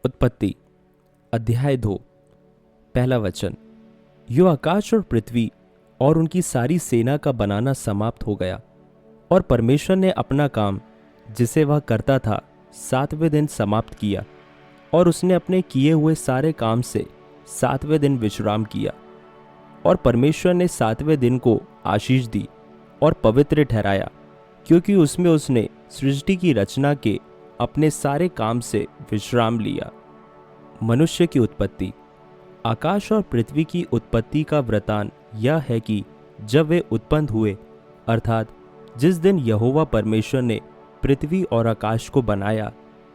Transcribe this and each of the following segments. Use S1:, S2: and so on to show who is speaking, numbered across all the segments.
S1: उत्पत्ति अध्याय 2 पहला वचन। यो आकाश और पृथ्वी और उनकी सारी सेना का बनाना समाप्त हो गया, और परमेश्वर ने अपना काम जिसे वह करता था 7वें दिन समाप्त किया, और उसने अपने किए हुए सारे काम से 7वें दिन विश्राम किया। और परमेश्वर ने 7वें दिन को आशीष दी और पवित्र ठहराया, क्योंकि उसमें उसने सृष्टि की रचना के अपने सारे काम से विश्राम लिया। मनुष्य की उत्पत्ति। आकाश और पृथ्वी की उत्पत्ति का वृतांत यह है कि जब वे उत्पन्न हुए, अर्थात जिस दिन यहोवा परमेश्वर ने पृथ्वी और आकाश को बनाया,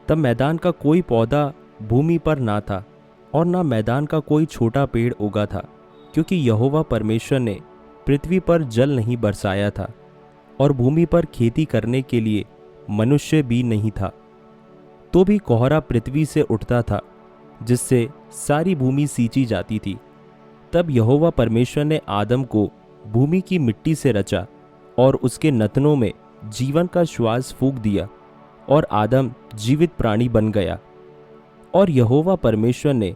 S1: तब मैदान का कोई पौधा भूमि पर ना था, और ना मैदान का कोई छोटा पेड़ उगा था, क्योंकि यहोवा परमेश्वर ने पृथ्वी पर जल नहीं बरसाया था, और भूमि पर खेती करने के लिए मनुष्य भी नहीं था। तो भी कोहरा पृथ्वी से उठता था, जिससे सारी भूमि सींची जाती थी। तब यहोवा परमेश्वर ने आदम को भूमि की मिट्टी से रचा और उसके नथनों में जीवन का श्वास फूंक दिया, और आदम जीवित प्राणी बन गया। और यहोवा परमेश्वर ने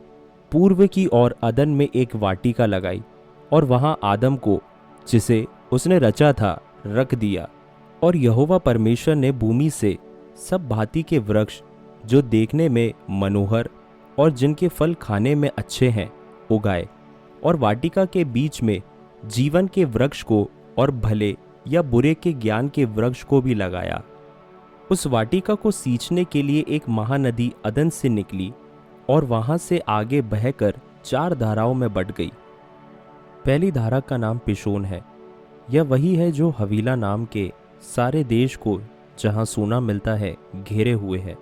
S1: पूर्व की ओर अदन में एक वाटिका लगाई, और वहां आदम को, जिसे उसने रचा था, रख दिया। और यहोवा परमेश्वर ने भूमि से सब भांति के वृक्ष जो देखने में मनोहर और जिनके फल खाने में अच्छे हैं उगाए, और वाटिका के बीच में जीवन के वृक्ष को और भले या बुरे के ज्ञान के वृक्ष को भी लगाया। उस वाटिका को सींचने के लिए एक महानदी अदन से निकली, और वहां से आगे बहकर 4 धाराओं में बट गई। पहली धारा का नाम पिशोन है। यह वही है जो हवीला नाम के सारे देश को, जहां सोना मिलता है, घेरे हुए है।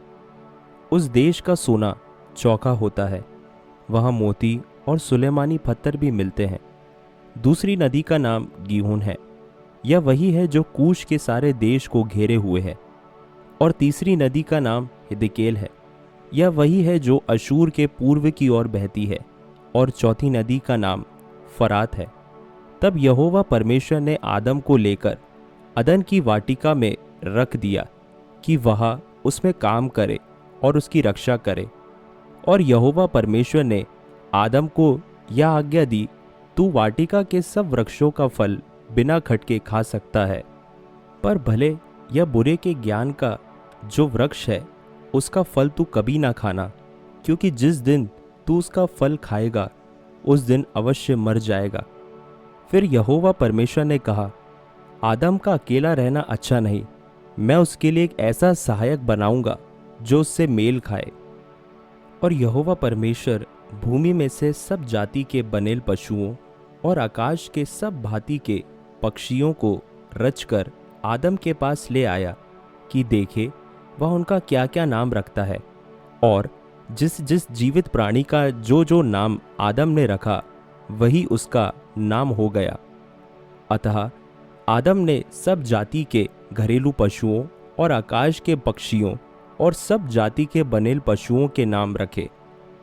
S1: उस देश का सोना चौका होता है, वहां मोती और सुलेमानी पत्थर भी मिलते हैं। दूसरी नदी का नाम गीहोन है। यह वही है जो कूश के सारे देश को घेरे हुए है। और तीसरी नदी का नाम हिदकेल है। यह वही है जो अशूर के पूर्व की ओर बहती है। और चौथी नदी का नाम फरात है। तब यहोवा परमेश्वर ने आदम को लेकर अदन की वाटिका में रख दिया कि वह उसमें काम करे और उसकी रक्षा करे। और यहोवा परमेश्वर ने आदम को यह आज्ञा दी, तू वाटिका के सब वृक्षों का फल बिना खटके खा सकता है, पर भले या बुरे के ज्ञान का जो वृक्ष है, उसका फल तू कभी ना खाना, क्योंकि जिस दिन तू उसका फल खाएगा, उस दिन अवश्य मर जाएगा। फिर यहोवा परमेश्वर ने कहा, आदम का अकेला रहना अच्छा नहीं, मैं उसके लिए एक ऐसा सहायक बनाऊंगा जो उससे मेल खाए। और यहोवा परमेश्वर भूमि में से सब जाति के बनेल पशुओं और आकाश के सब भांति के पक्षियों को रचकर आदम के पास ले आया कि देखे वह उनका क्या क्या नाम रखता है। और जिस जिस जीवित प्राणी का जो जो नाम आदम ने रखा, वही उसका नाम हो गया। अतः आदम ने सब जाति के घरेलू पशुओं और आकाश के पक्षियों और सब जाति के बनेल पशुओं के नाम रखे,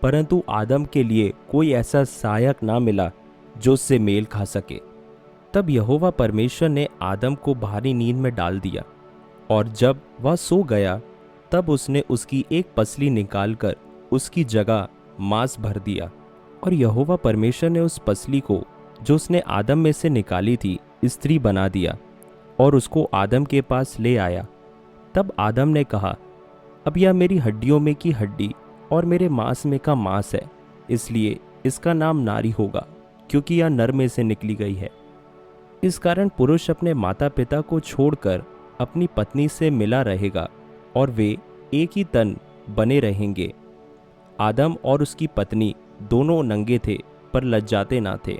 S1: परंतु आदम के लिए कोई ऐसा सहायक ना मिला जो उससे मेल खा सके। तब यहोवा परमेश्वर ने आदम को भारी नींद में डाल दिया, और जब वह सो गया, तब उसने उसकी एक पसली निकालकर उसकी जगह मांस भर दिया। और यहोवा परमेश्वर ने उस पसली को, जो उसने आदम में से निकाली थी, स्त्री बना दिया और उसको आदम के पास ले आया। तब आदम ने कहा, अब यह मेरी हड्डियों में की हड्डी और मेरे मांस में का मांस है, इसलिए इसका नाम नारी होगा, क्योंकि यह नर में से निकली गई है। इस कारण पुरुष अपने माता पिता को छोड़कर अपनी पत्नी से मिला रहेगा, और वे एक ही तन बने रहेंगे। आदम और उसकी पत्नी दोनों नंगे थे, पर लज्जाते ना थे।